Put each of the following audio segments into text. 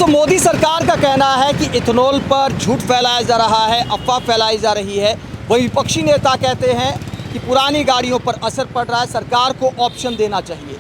दोस्तों, मोदी सरकार का कहना है कि इथेनॉल पर झूठ फैलाया जा रहा है, अफवाह फैलाई जा रही है। वही विपक्षी नेता कहते हैं कि पुरानी गाड़ियों पर असर पड़ रहा है, सरकार को ऑप्शन देना चाहिए।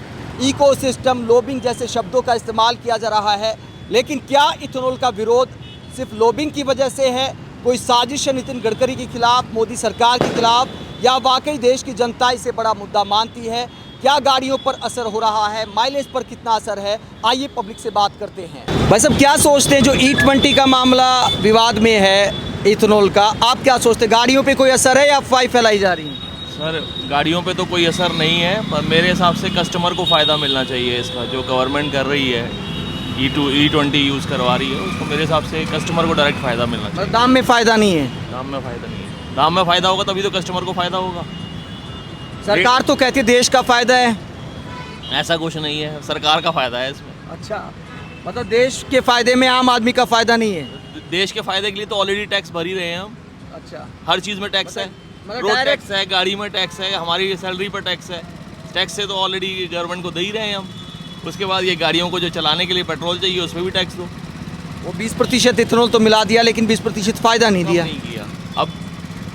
इकोसिस्टम, लॉबिंग जैसे शब्दों का इस्तेमाल किया जा रहा है। लेकिन क्या इथेनॉल का विरोध सिर्फ लॉबिंग की वजह से है? कोई साजिश है नितिन गडकरी के खिलाफ, मोदी सरकार के खिलाफ, या वाकई देश की जनता इसे बड़ा मुद्दा मानती है? क्या गाड़ियों पर असर हो रहा है? माइलेज पर कितना असर है? आइए पब्लिक से बात करते हैं। भाई साहब, क्या सोचते हैं जो E20 का मामला विवाद में है इथेनॉल का, आप क्या सोचते हैं? गाड़ियों पे कोई असर है या अफवाह फैलाई जा रही है? सर, गाड़ियों पे तो कोई असर नहीं है, पर मेरे हिसाब से कस्टमर को फ़ायदा मिलना चाहिए इसका। जो गवर्नमेंट कर रही है, E20 यूज़ करवा रही है, उसको मेरे हिसाब से कस्टमर को डायरेक्ट फ़ायदा मिलना चाहिए। दाम में फ़ायदा नहीं है? दाम में फ़ायदा नहीं है। दाम में फ़ायदा होगा तभी तो कस्टमर को फ़ायदा होगा। सरकार तो कहती है देश का फ़ायदा है। ऐसा कुछ नहीं है, सरकार का फ़ायदा है इसमें। अच्छा, मतलब देश के फ़ायदे में आम आदमी का फ़ायदा नहीं है? देश के फ़ायदे के लिए तो ऑलरेडी टैक्स भर ही रहे हैं हम। अच्छा, हर चीज़ में टैक्स है, रोड टैक्स है, गाड़ी में टैक्स है, हमारी सैलरी पर टैक्स है। टैक्स से तो ऑलरेडी गवर्नमेंट को दे ही रहे हैं हम। उसके बाद ये गाड़ियों को जो चलाने के लिए पेट्रोल चाहिए, उस पर भी टैक्स दो। वो 20% इथेनॉल तो मिला दिया, लेकिन 20% फ़ायदा नहीं दिया। नहीं किया। अब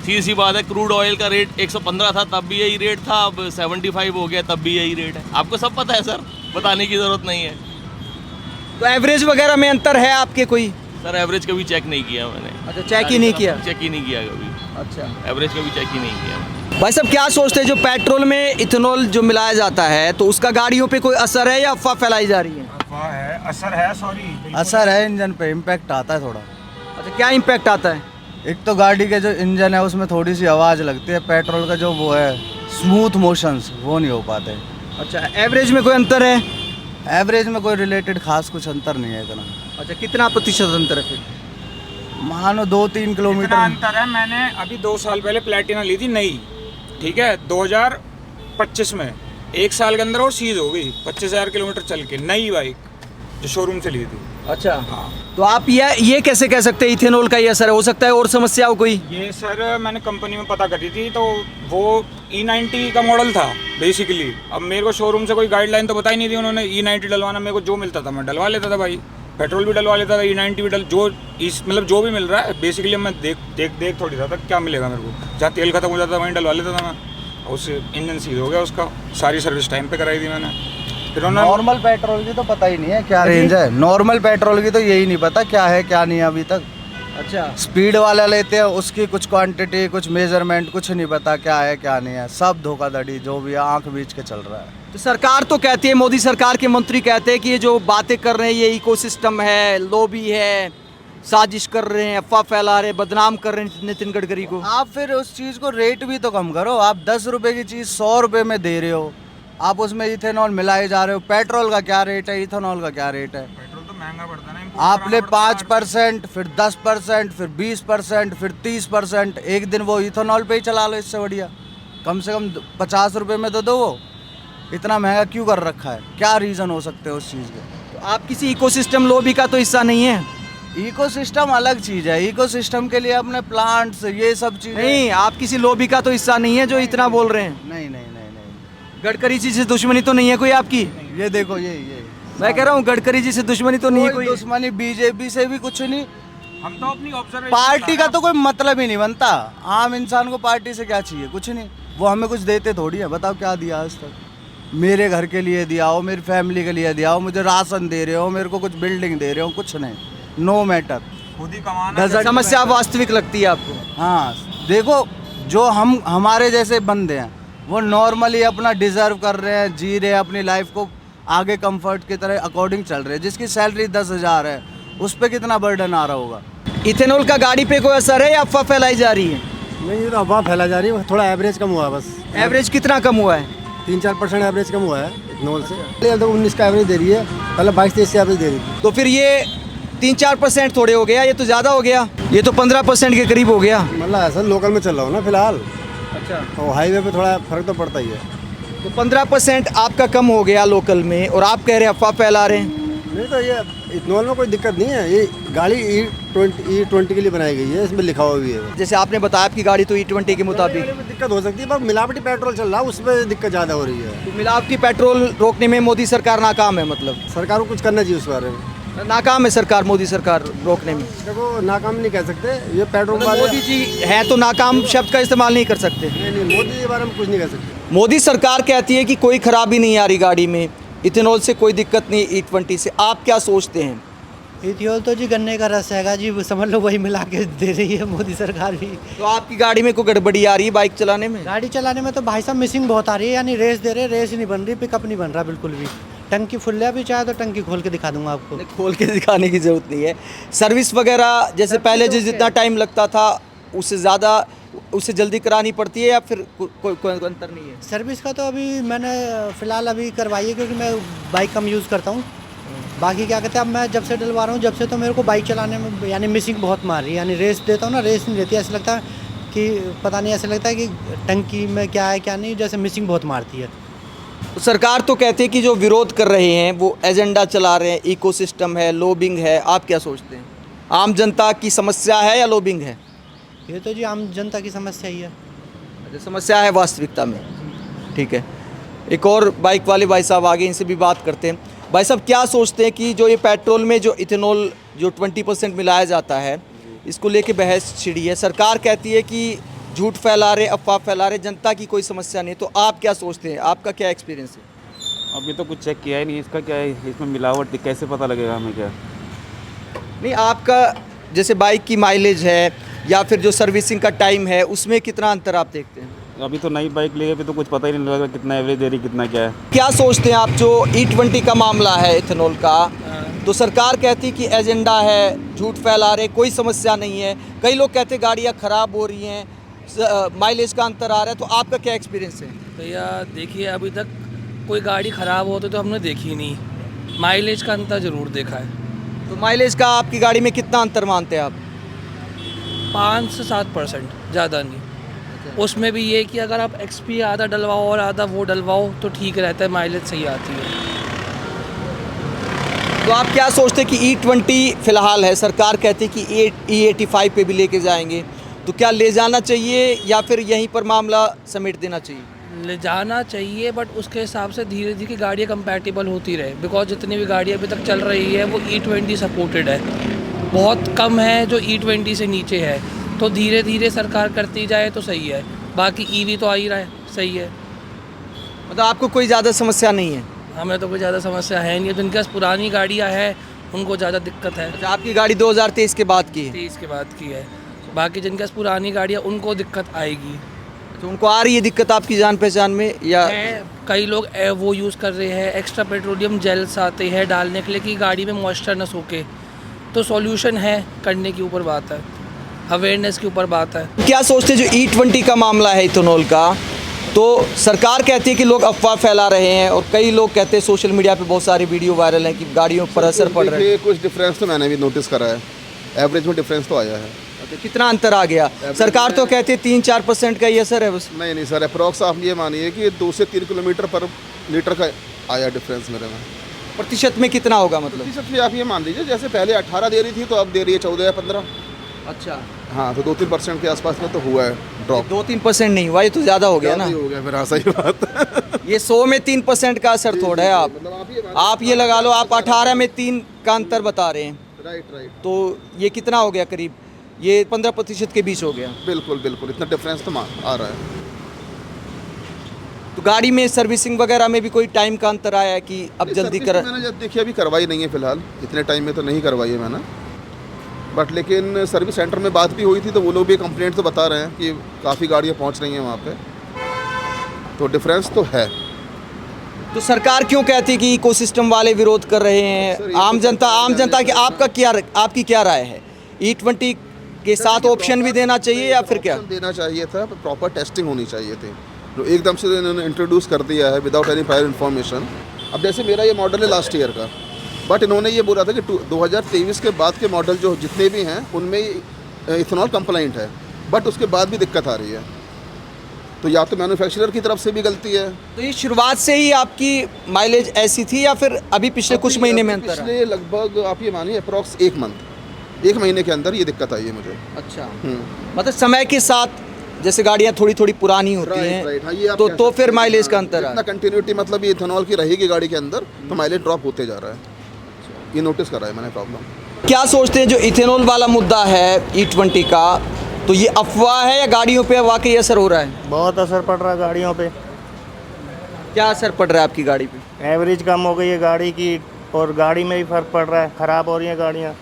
सीधी सी बात है, क्रूड ऑयल का रेट 115 था तब भी यही रेट था, अब 75 हो गया तब भी यही रेट है। आपको सब पता है सर, बताने की ज़रूरत नहीं है। तो एवरेज वगैरह में अंतर है आपके कोई? सर, एवरेज कभी चेक नहीं किया मैंने। अच्छा, चेक ही नहीं किया? चेक ही नहीं किया कभी। अच्छा, एवरेज कभी चेक ही नहीं किया। भाई साहब, क्या सोचते हैं जो पेट्रोल में इथेनॉल जो मिलाया जाता है, तो उसका गाड़ियों पे कोई असर है या अफवाह फैलाई जा रही है? अफवाह है, असर है, सॉरी असर है, इंजन पे इम्पैक्ट आता है थोड़ा। अच्छा, क्या इम्पैक्ट आता है? एक तो गाड़ी के जो इंजन है उसमें थोड़ी सी आवाज़ लगती है, पेट्रोल का जो वो है स्मूथ मोशंस वो नहीं हो पाते। अच्छा, एवरेज में कोई अंतर है? एवरेज में कोई रिलेटेड खास कुछ अंतर नहीं है इतना। अच्छा, कितना प्रतिशत अंतर है फिर? मानो 2-3 इतना किलोमीटर। अंतर है। मैंने अभी 2 साल पहले प्लेटिना ली थी नई, ठीक है, 2025 में। 1 साल के अंदर वो सीज हो गई 25,000 किलोमीटर चल के, नई बाइक जो शोरूम से ली थी। अच्छा, हाँ, तो आप ये कैसे कह सकते हैं इथेनॉल का ये असर है? हो सकता है और समस्या हो कोई? ये सर मैंने कंपनी में पता करी थी, तो वो E90 का मॉडल था बेसिकली। अब मेरे को शोरूम से कोई गाइडलाइन तो बताई नहीं थी उन्होंने। E90 डलवाना, मेरे को जो मिलता था मैं डलवा लेता था भाई। पेट्रोल भी डलवा लेता था, E90 भी मतलब जो भी मिल रहा है बेसिकली मैं देख थोड़ी था क्या मिलेगा मेरे को। जहाँ तेल खत्म हो जाता था वहीं डलवा लेता था मैं। उस इंजन सीज हो गया उसका। सारी सर्विस टाइम पे कराई थी मैंने। फिर उन्होंने नॉर्मल पेट्रोल की तो पता ही नहीं है क्या रेंज है। नॉर्मल पेट्रोल की तो यही नहीं पता क्या है क्या नहीं है अभी तक। अच्छा, स्पीड वाला लेते हैं, उसकी कुछ क्वांटिटी, कुछ मेजरमेंट कुछ नहीं पता क्या है क्या नहीं है। सब धोखाधड़ी जो भी है आंख बीच के चल रहा है। तो सरकार तो कहती है, मोदी सरकार के मंत्री कहते हैं कि ये जो बातें कर रहे हैं ये इकोसिस्टम है, लॉबी है, साजिश कर रहे हैं, अफवाह फैला रहे हैं, बदनाम कर रहे हैं नितिन गडकरी को। आप फिर उस चीज़ को रेट भी तो कम करो। आप 10 रुपए की चीज़ 100 रुपए में दे रहे हो, आप उसमें इथेनॉल मिलाए जा रहे हो। पेट्रोल का क्या रेट है, इथेनॉल का क्या रेट है? पेट्रोल तो महंगा पड़ता है ना। आपने 5%, फिर 10%, फिर 20%, फिर 30%। एक दिन वो इथेनॉल पे ही चला लो, इससे बढ़िया कम से कम 50 रुपए में तो दो। वो इतना महंगा क्यों कर रखा है? क्या रीज़न हो सकते हैं उस चीज़ के? तो आप किसी इकोसिस्टम लॉबी का तो हिस्सा नहीं है? इकोसिस्टम अलग चीज़ है। इकोसिस्टम के लिए अपने प्लांट्स ये सब चीज़ें। नहीं, आप किसी लॉबी का तो हिस्सा नहीं है जो इतना बोल रहे हैं। नहीं नहीं नहीं नहीं। गडकरी जी से दुश्मनी तो नहीं है कोई आपकी? ये देखो ये मैं कह रहा हूँ गडकरी जी से दुश्मनी तो नहीं है कोई कोई? दुश्मनी बीजेपी से भी कुछ नहीं। हम तो अपनी ऑब्जर्वेशन पार्टी का तो कोई मतलब ही नहीं बनता। आम इंसान को पार्टी से क्या चाहिए? कुछ नहीं। वो हमें कुछ देते थोड़ी है। बताओ क्या दिया आज तक? मेरे घर के लिए दिया हो, मेरी फैमिली के लिए दिया हो, मुझे राशन दे रहे हो, मेरे को कुछ बिल्डिंग दे रहे हो, कुछ नहीं। No matter. खुद ही कमाना। समस्या वास्तविक लगती है आपको? हाँ, देखो जो हमारे जैसे बंदे हैं वो नॉर्मली अपना डिजर्व कर रहे हैं, जी रहे हैं अपनी लाइफ को आगे कंफर्ट की तरह अकॉर्डिंग चल रहे हैं। जिसकी सैलरी 10,000 है उस पर कितना बर्डन आ रहा होगा? इथेनॉल का गाड़ी पे कोई असर है या अफवाह फैलाई जा रही है? नहीं, ये तो अफवाह फैला जा रही है। थोड़ा एवरेज कम हुआ है बस। एवरेज कितना कम हुआ है? 3-4% एवरेज कम हुआ है इथेनॉल से। पहले तो 19 का एवरेज दे रही है, पहले 22-23 का एवरेज दे रही थी। तो फिर ये 3-4% थोड़े हो गया, ये तो ज़्यादा हो गया। ये तो 15% के करीब हो गया। मतलब ऐसा लोकल में चल रहा हूँ ना फिलहाल, अच्छा, तो हाईवे पे थोड़ा फर्क तो पड़ता ही है। तो 15% आपका कम हो गया लोकल में, और आप कह रहे हैं अफवाह फैला रहे हैं। नहीं तो ये इथेनॉल में कोई दिक्कत नहीं है। ये गाड़ी E20 के लिए बनाई गई है, इसमें लिखा हुआ भी है। जैसे आपने बताया आपकी गाड़ी तो E20 के मुताबिक। दिक्कत हो सकती है, पर मिलावटी पेट्रोल चल रहा है उसमें दिक्कत ज़्यादा हो रही है। तो मिलावटी पेट्रोल रोकने में मोदी सरकार नाकाम है मतलब? सरकार को कुछ करना चाहिए उस बारे में। नाकाम है सरकार, मोदी सरकार रोकने में। देखो नाकाम नहीं कह सकते, ये पेट्रोल वाले मोदी जी हैं तो नाकाम शब्द का इस्तेमाल नहीं कर सकते। नहीं मोदी के बारे में कुछ नहीं कह सकते। मोदी सरकार कहती है कि कोई खराबी नहीं आ रही गाड़ी में, इथेनॉल से कोई दिक्कत नहीं E20 से, आप क्या सोचते हैं? इथियोल तो जी गन्ने का रस हैगा जी, समझ लो वही मिला के दे रही है मोदी सरकार भी। तो आपकी गाड़ी में कोई गड़बड़ी आ रही है बाइक चलाने में? गाड़ी चलाने में तो भाई साहब मिसिंग बहुत आ रही है, यानी रेस दे रहे, रेस ही नहीं बन रही, पिकअप नहीं बन रहा बिल्कुल भी। टंकी फुल है, अभी चाहे तो टंकी खोल के दिखा दूंगा आपको। नहीं, खोल के दिखाने की ज़रूरत नहीं है। सर्विस वगैरह जैसे पहले जितना टाइम लगता था उससे ज़्यादा, उससे जल्दी करानी पड़ती है या फिर कोई अंतर नहीं है? सर्विस का तो अभी मैंने फ़िलहाल अभी करवाई है, क्योंकि मैं बाइक कम यूज़ करता हूँ। बाकी क्या कहते हैं, अब मैं जब से डलवा रहा हूँ, जब से तो मेरे को बाइक चलाने में यानी मिसिंग बहुत मार रही है। यानी रेस देता हूँ ना, रेस नहीं देती, ऐसा लगता है कि पता नहीं, ऐसा लगता है कि टंकी में क्या है क्या नहीं, जैसे मिसिंग बहुत मारती है। तो सरकार तो कहती है कि जो विरोध कर रहे हैं वो एजेंडा चला रहे हैं, इकोसिस्टम है, लॉबिंग है, आप क्या सोचते हैं? आम जनता की समस्या है या लॉबिंग है? ये तो जी आम जनता की समस्या ही है। अच्छा, समस्या है वास्तविकता में। ठीक है, एक और बाइक वाले भाई साहब आगे, इनसे भी बात करते हैं। भाई साहब क्या सोचते हैं कि जो ये पेट्रोल में जो इथेनॉल जो 20% मिलाया जाता है, इसको लेके बहस छिड़ी है, सरकार कहती है कि झूठ फैला रहे, अफवाह फैला रहे, जनता की कोई समस्या नहीं, तो आप क्या सोचते हैं? आपका क्या एक्सपीरियंस है? अभी तो कुछ चेक किया ही नहीं, इसका क्या है, इसमें मिलावट कैसे पता लगेगा हमें क्या? नहीं, आपका जैसे बाइक की माइलेज है या फिर जो सर्विसिंग का टाइम है, उसमें कितना अंतर आप देखते हैं? अभी तो नई बाइक लिए, अभी तो कुछ पता ही नहीं लगा कितना एवरेज दे रही, कितना क्या है। क्या सोचते हैं आप, जो E20 का मामला है इथेनॉल का, तो सरकार कहती कि एजेंडा है, झूठ फैला रहे, कोई समस्या नहीं है, कई लोग कहते हैं गाड़ियाँ ख़राब हो रही हैं, माइलेज का अंतर आ रहा है, तो आपका क्या एक्सपीरियंस है? भैया देखिए, अभी तक कोई गाड़ी ख़राब होती तो हमने देखी नहीं, माइलेज का अंतर ज़रूर देखा है। तो माइलेज का आपकी गाड़ी में कितना अंतर मानते हैं आप? 5 से 7%, ज़्यादा नहीं। उसमें भी ये कि अगर आप XP आधा डलवाओ और आधा वो डलवाओ तो ठीक रहता है, माइलेज सही आती है। तो आप क्या सोचते हैं कि E20 फ़िलहाल है, सरकार कहती है कि E85 पे भी लेके जाएंगे, तो क्या ले जाना चाहिए या फिर यहीं पर मामला समेट देना चाहिए? ले जाना चाहिए, बट उसके हिसाब से धीरे धीरे गाड़ियाँ कंपैटिबल होती रहे, बिकॉज जितनी भी गाड़ियाँ अभी तक चल रही है वो E20 सपोर्टेड है, बहुत कम है जो E20 से नीचे है। तो धीरे धीरे सरकार करती जाए तो सही है, बाकी EV तो आ ही रहा है, सही है। मतलब आपको कोई ज़्यादा समस्या नहीं है? हमें तो कोई ज़्यादा समस्या है नहीं, जिनके पास पुरानी गाड़ियाँ हैं उनको ज़्यादा दिक्कत है। अच्छा, आपकी गाड़ी 2023 के बाद की है? 23 के बाद की है, बाकी जिनके पास पुरानी गाड़ियाँ उनको दिक्कत आएगी। तो उनको आ रही है दिक्कत आपकी जान पहचान में या? है, कई लोग वो यूज़ कर रहे हैं, एक्स्ट्रा पेट्रोलियम जेल्स आते हैं डालने के लिए कि गाड़ी में मॉइस्चर न सूखे, तो सॉल्यूशन है, करने के ऊपर बात है, अवेयरनेस के ऊपर बात है। क्या सोचते हैं जो E20 का मामला है इथेनॉल का, तो सरकार कहती है कि लोग अफवाह फैला रहे हैं और कई लोग कहते हैं, सोशल मीडिया पे बहुत सारे वीडियो वायरल हैं कि गाड़ियों पर असर पड़ रहा है। कुछ डिफरेंस तो मैंने भी नोटिस करा है, एवरेज में डिफरेंस तो आया है। तो कितना अंतर आ गया? सरकार तो कहती है 3-4% का ही असर है बस। नहीं सर, अप्रॉक्स आप ये मानिए कि 2 से 3 किलोमीटर पर लीटर का आया डिफरेंस मेरे में। प्रतिशत में कितना होगा मतलब? प्रतिशत में आप ये मान लीजिए, जैसे पहले 18 दे रही थी तो अब दे रही है 14 या 15। अच्छा, हाँ, तो 2-3% के आसपास में तो हुआ है ड्रॉप। 2-3% नहीं हुआ, ये तो ज़्यादा हो गया ना। हो गया फिर, हाँ सही बात। ये 100 में 3% का असर थोड़ा है। आप ये लगा लो, आप 18 में 3 का अंतर बता रहे हैं, राइट। तो ये कितना हो गया? करीब ये 15% के बीच हो गया। बिल्कुल, इतना डिफरेंस तो आ रहा है। तो गाड़ी में सर्विसिंग वगैरह में भी कोई टाइम का अंतर आया है कि अब जल्दी कर? मैंने जब देखिए अभी करवाई नहीं है फिलहाल, इतने टाइम में तो नहीं करवाई है मैंने, बट लेकिन सर्विस सेंटर में बात भी हुई थी तो वो लोग भी कंप्लेंट तो बता रहे हैं कि काफ़ी गाड़ियाँ पहुँच रही हैं वहाँ पे, तो डिफरेंस तो है। तो सरकार क्यों कहती है कि इकोसिस्टम वाले विरोध कर रहे हैं? आम जनता की आपकी क्या राय है? E20 के साथ ऑप्शन भी देना चाहिए या फिर क्या? देना चाहिए था, प्रॉपर टेस्टिंग होनी चाहिए थी, जो एकदम से इन्होंने इंट्रोड्यूस कर दिया है विदाउट एनी प्रायर इन्फॉर्मेशन। अब जैसे मेरा ये मॉडल है लास्ट ईयर का, बट इन्होंने ये बोला था कि 2023 के बाद के मॉडल जो जितने भी हैं उनमें इथेनॉल कंप्लाइंट है, बट उसके बाद भी दिक्कत आ रही है, तो या तो मैन्युफैक्चरर की तरफ से भी गलती है। तो ये शुरुआत से ही आपकी माइलेज ऐसी थी या फिर अभी पिछले कुछ महीने में अंतर? पिछले लगभग आप ये मानिए अप्रॉक्स 1 महीने के अंदर ये दिक्कत आई है मुझे। अच्छा, मतलब समय के साथ जैसे गाड़ियाँ थोड़ी पुरानी होती हैं, हाँ, ये आप तो फिर माइलेज का अंतर है। कंटिन्यूटी मतलब ये इथेनॉल की रहेगी गाड़ी के अंदर तो माइलेज ड्रॉप होते जा रहा है। ये नोटिस करा है मैंने प्रॉब्लम। क्या सोचते हैं जो इथेनॉल वाला मुद्दा है E20 का, तो ये अफवाह है या गाड़ियों पे वाकई असर हो रहा है? बहुत असर पड़ रहा है गाड़ियों पे। क्या असर पड़ रहा है आपकी गाड़ी पे? एवरेज कम हो गई है गाड़ी की और गाड़ी में भी फ़र्क पड़ रहा है, ख़राब हो रही हैं गाड़ियाँ।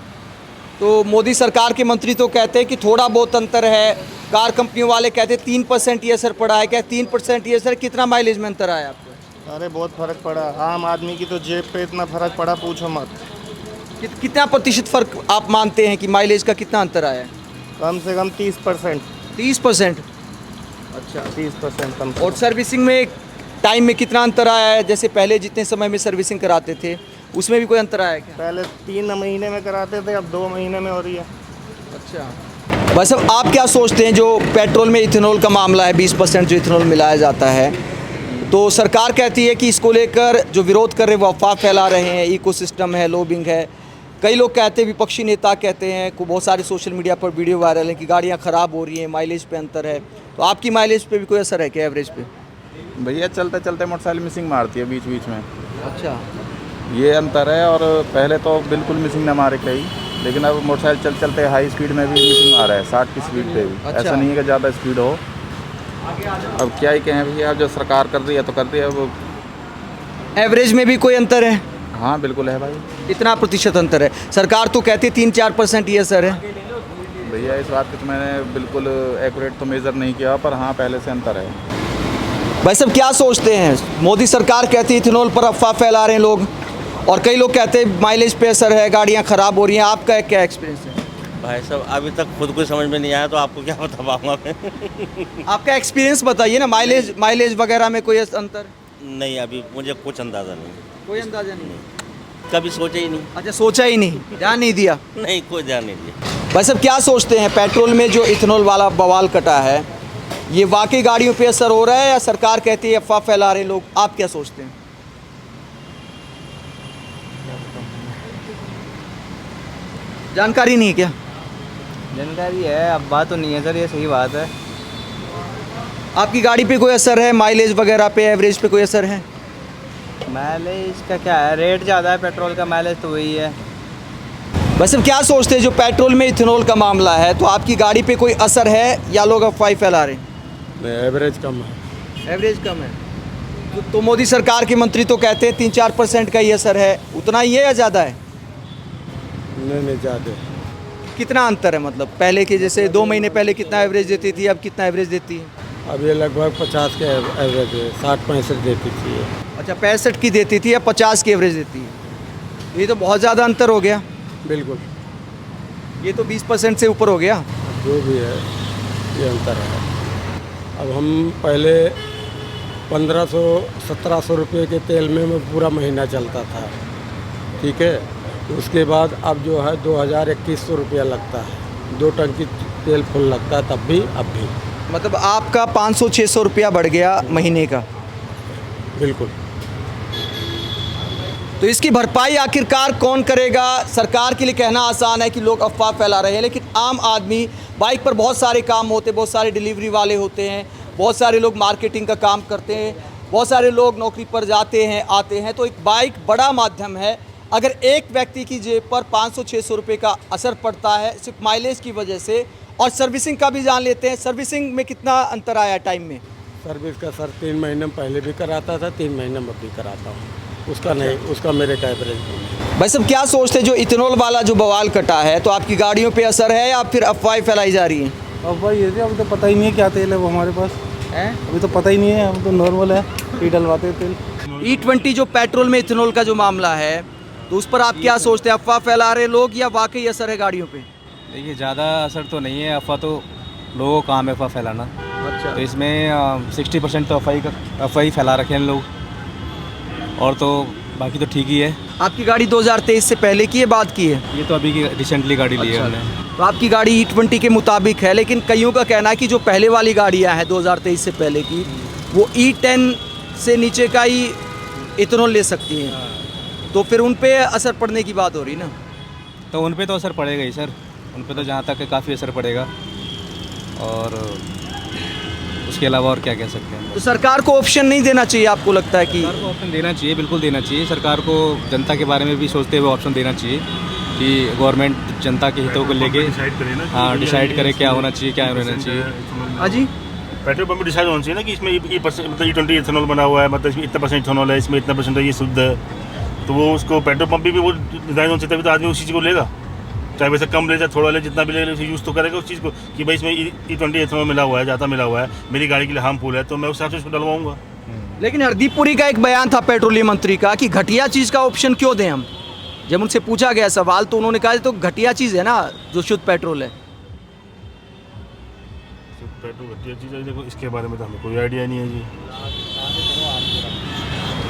तो मोदी सरकार के मंत्री तो कहते हैं कि थोड़ा बहुत अंतर है, कार कंपनियों वाले कहते हैं 3% ही असर पड़ा है। क्या 3% ही असर, कितना माइलेज में अंतर आया आपको? अरे बहुत फ़र्क पड़ा, आम आदमी की तो जेब पे इतना फ़र्क पड़ा, पूछो मत। कितना प्रतिशत फ़र्क आप मानते हैं कि माइलेज का कितना अंतर आया है? कम से कम 30%। 30%? अच्छा, 30% कम। और सर्विसिंग में टाइम में कितना अंतर आया है? जैसे पहले जितने समय में सर्विसिंग कराते थे उसमें भी कोई अंतर आया क्या? पहले 3 महीने में कराते थे, अब 2 महीने में हो रही है। अच्छा, बस अब आप क्या सोचते हैं जो पेट्रोल में इथेनॉल का मामला है, 20% जो इथेनॉल मिलाया जाता है, तो सरकार कहती है कि इसको लेकर जो विरोध कर रहे हैं वो अफवाह फैला रहे हैं, इकोसिस्टम है, लॉबिंग है। कई लोग कहते हैं, विपक्षी नेता कहते हैं, को बहुत सारे सोशल मीडिया पर वीडियो वायरल है कि गाड़ियाँ ख़राब हो रही हैं, माइलेज पे अंतर है। तो आपकी माइलेज पे भी कोई असर है क्या, एवरेज पे? भैया चलते चलते मोटरसाइकिल मिसिंग मारती है बीच बीच में, अच्छा, ये अंतर है। और पहले तो बिल्कुल मिसिंग न मारे कहीं, लेकिन अब मोटरसाइकिल चल चलते हाई स्पीड में भी मिसिंग आ रहा है, 60 की स्पीड पे भी। अच्छा। ऐसा नहीं है कि ज़्यादा स्पीड हो। अब क्या ही कहें भैया, जो सरकार कर रही है तो कर रही है। वो एवरेज में भी कोई अंतर है? हाँ बिल्कुल है भाई। कितना प्रतिशत अंतर है? सरकार तो कहती है 3-4% ही असर है। भैया इस बात को तो मैंने बिल्कुल एक्यूरेट तो मेज़र नहीं किया, पर हाँ पहले से अंतर है। भाई साहब क्या सोचते हैं, मोदी सरकार कहती है इथेनॉल पर अफवाह फैला रहे हैं लोग, और कई लोग कहते हैं माइलेज पे असर है, गाड़ियाँ ख़राब हो रही हैं। आपका क्या एक्सपीरियंस है? भाई साहब अभी तक खुद को समझ में नहीं आया, तो आपको क्या बता पाऊँगा मैं। आपका एक्सपीरियंस बताइए ना, माइलेज वगैरह में कोई अंतर? नहीं, अभी मुझे कुछ अंदाज़ा नहीं। कोई अंदाजा नहीं? कभी सोचा ही नहीं। अच्छा, सोचा ही नहीं, ध्यान नहीं दिया? नहीं, कोई ध्यान नहीं दिया। भाई साहब क्या सोचते हैं, पेट्रोल में जो इथेनॉल वाला बवाल कटा है, ये वाकई गाड़ियों पे असर हो रहा है या सरकार कहती है अफवाह फैला रहे लोग? आप क्या सोचते हैं? जानकारी नहीं है क्या? जानकारी है, अब बात तो नहीं है सर, ये सही बात है। आपकी गाड़ी पे कोई असर है, माइलेज वगैरह पे, एवरेज पे कोई असर है? माइलेज का क्या है, रेट ज़्यादा है पेट्रोल का, माइलेज तो वही है। बस अब क्या सोचते हैं जो पेट्रोल में इथेनॉल का मामला है, तो आपकी गाड़ी पे कोई असर है या लोग अफवाह फैला रहे हैं? एवरेज कम है। एवरेज कम है तो मोदी सरकार के मंत्री तो कहते हैं 3-4% का ही असर है, उतना ही है या ज़्यादा है? नहीं ज़्यादा। कितना अंतर है, मतलब पहले के जैसे 2 महीने पहले कितना एवरेज देती थी, अब कितना एवरेज देती है? अब ये लगभग 50 के एवरेज है, 60-65 देती थी। अच्छा, 65 की देती थी या 50 की एवरेज देती है? ये तो बहुत ज़्यादा अंतर हो गया। बिल्कुल, ये तो 20% से ऊपर हो गया। जो भी है ये अंतर है। अब हम पहले 1500-1700 रुपये के तेल में मैं पूरा महीना चलता था, ठीक है। उसके बाद अब जो है 2000-2100 रुपया लगता है, 2 टंकी तेल फुल लगता है तब भी, अब भी। मतलब आपका 500-600 रुपया बढ़ गया महीने का। बिल्कुल। तो इसकी भरपाई आखिरकार कौन करेगा? सरकार के लिए कहना आसान है कि लोग अफवाह फैला रहे हैं, लेकिन आम आदमी, बाइक पर बहुत सारे काम होते हैं, बहुत सारे डिलीवरी वाले होते हैं, बहुत सारे लोग मार्केटिंग का काम करते हैं, बहुत सारे लोग नौकरी पर जाते हैं आते हैं। तो एक बाइक बड़ा माध्यम है। अगर एक व्यक्ति की जेब पर 500-600 रुपये का असर पड़ता है सिर्फ माइलेज की वजह से, और सर्विसिंग का भी जान लेते हैं, सर्विसिंग में कितना अंतर आया टाइम में? सर्विस का सर 3 महीने में पहले भी कराता था, 3 महीने में भी कराता हूँ। उसका नहीं, उसका मेरे का एवरेज नहीं। भाई साहब क्या सोचते हैं जो इथेनॉल वाला जो बवाल कटा है, तो आपकी गाड़ियों पे असर है या फिर अफवाह फैलाई जा रही हैं? अब भाई ये अभी तो पता ही नहीं है क्या तेल है वो हमारे पास हैं? अभी तो पता ही नहीं है, हम तो नॉर्मल है, ही डलवाते हैं तेल। E20 जो पेट्रोल में इथेनॉल का जो मामला है, तो उस पर आप क्या सोचते हैं, अफवाह फैला रहे लोग या वाकई असर है गाड़ियों पे? देखिए ज़्यादा असर तो नहीं है, अफवाह तो लोगों का काम है अफवाह फैलाना। अच्छा, तो इसमें 60% तो अफवाह ही फैला रखे हैं लोग, और तो बाकी तो ठीक ही है। आपकी गाड़ी 2023 से पहले की है, बाद की है? ये तो अभी की रिसेंटली गाड़ी ली है अच्छा, हमने। तो आपकी गाड़ी E20 के मुताबिक है, लेकिन कईयों का कहना है कि जो पहले वाली गाड़ियाँ हैं 2023 से पहले की, वो E10 से नीचे का ही इथेनॉल ले सकती हैं। तो फिर उन पे असर पड़ने की बात हो रही ना? तो उन पे तो असर पड़ेगा ही सर, उन पे तो जहाँ तक काफ़ी असर पड़ेगा। और उसके अलावा और क्या कह सकते हैं। तो सरकार को ऑप्शन नहीं देना चाहिए, आपको लगता है कि? सरकार को ऑप्शन देना चाहिए, बिल्कुल देना चाहिए। सरकार को जनता के बारे में भी सोचते हुए ऑप्शन देना चाहिए कि गवर्नमेंट जनता के हितों को लेके हाँ डिसाइड करे क्या होना चाहिए, क्या होना चाहिए। हाँ जी, पेट्रोल पंप डिसाइड होना चाहिए ना कि इसमें मतलब E20 इथेनॉल बना हुआ है, मतलब इसमें इतना % इथेनॉल है, इसमें इतना % ये शुद्ध है, तो वो उसको पेट्रोल पंप भी वो डिज़ाइन होना चाहिए, तभी तो आदमी उस चीज़ को लेगा। चाहे वैसे कम ले, चाहे थोड़ा ले, जितना भी ले उसे यूज़ तो करेगा उस चीज़ को कि भाई इसमें E20 इथेनॉल मिला हुआ है, ज़्यादा मिला हुआ है, मेरी गाड़ी के लिए हार्मफुल है, तो मैं उस हिसाब से उसको डलवाऊंगा। लेकिन हरदीप पुरी का एक बयान था पेट्रोलियम मंत्री का कि घटिया चीज़ का ऑप्शन क्यों दें हम। जब उनसे पूछा गया सवाल तो उन्होंने कहा तो घटिया चीज़ है ना जो शुद्ध पेट्रोल है। पेट्रोल घटिया चीज़ है, देखो इसके बारे में तो हमें कोई आइडिया नहीं है जी।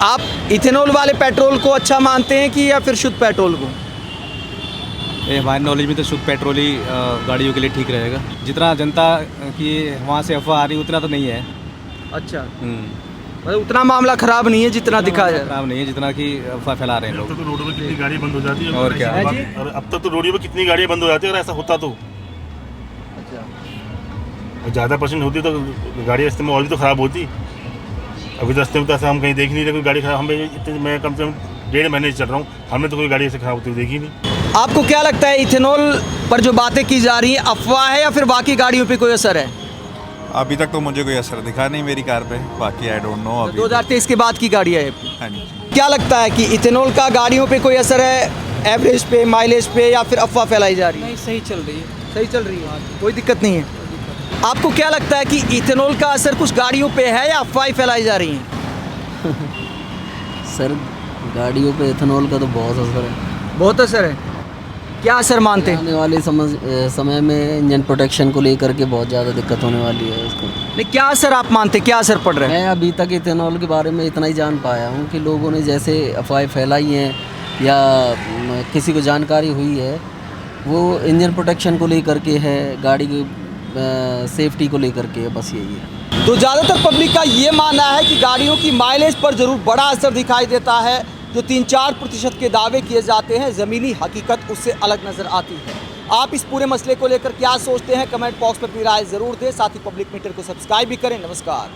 आप इथेनॉल वाले पेट्रोल को अच्छा मानते हैं कि या फिर शुद्ध पेट्रोल को? ये हमारी नॉलेज में तो शुद्ध पेट्रोल ही गाड़ियों के लिए ठीक रहेगा। जितना जनता की वहाँ से अफवाह आ रही उतना तो नहीं है। अच्छा, मतलब उतना मामला खराब नहीं है जितना दिखा जाए। खराब नहीं है जितना कि अफवाह फैला रहे हैं लोग। अब तक तो रोडों में कितनी गाड़ियाँ बंद हो जाती है और क्या है जी? और अब तक तो रोडों में कितनी गाड़ियाँ बंद हो जाती है, अगर ऐसा होता तो ज़्यादा % होती तो गाड़ी रास्ते में और भी तो ख़राब होती। अभी तो रास्ते में तो ऐसा हम कहीं देख नहीं रहे कोई गाड़ी खराब। मैं कम से कम 1.5 महीने से चल रहा हूँ, हमने तो कोई गाड़ी ऐसे ख़राब होती हुई देखी नहीं। आपको क्या लगता है इथेनॉल पर जो बातें की जा रही हैं अफवाह है या फिर बाकी गाड़ियों पे कोई असर है? अभी तक तो मुझे कोई असर दिखा नहीं मेरी कार पे, बाकी आई डोंट नो। अभी 2023 के बाद की गाड़ी है। हाँ जी। क्या लगता है कि इथेनॉल का गाड़ियों पे कोई असर है एवरेज पे, माइलेज पे, या फिर अफवाह फैलाई जा रही है? नहीं, सही चल रही है। सही चल रही है, कोई दिक्कत नहीं है। आपको क्या लगता है कि इथेनॉल का असर कुछ गाड़ियों पे है या अफवाह फैलाई जा रही हैं? सर गाड़ियों पे इथेनॉल का तो बहुत असर है। बहुत असर है? क्या असर मानते हैं? आने वाले समय में इंजन प्रोटेक्शन को लेकर के बहुत ज़्यादा दिक्कत होने वाली है उसको। नहीं, क्या असर आप मानते हैं, क्या असर पड़ रहा है? मैं अभी तक इथेनॉल के बारे में इतना ही जान पाया हूँ कि लोगों ने जैसे अफवाहें फैलाई हैं या किसी को जानकारी हुई है, वो इंजन प्रोटेक्शन को लेकर के है, गाड़ी की सेफ्टी को लेकर के, बस यही है। तो ज़्यादातर पब्लिक का ये मानना है कि गाड़ियों की माइलेज पर ज़रूर बड़ा असर दिखाई देता है। जो 3-4% के दावे किए जाते हैं, ज़मीनी हकीकत उससे अलग नज़र आती है। आप इस पूरे मसले को लेकर क्या सोचते हैं, कमेंट बॉक्स में अपनी राय ज़रूर दें। साथ ही पब्लिक मीटर को सब्सक्राइब भी करें। नमस्कार।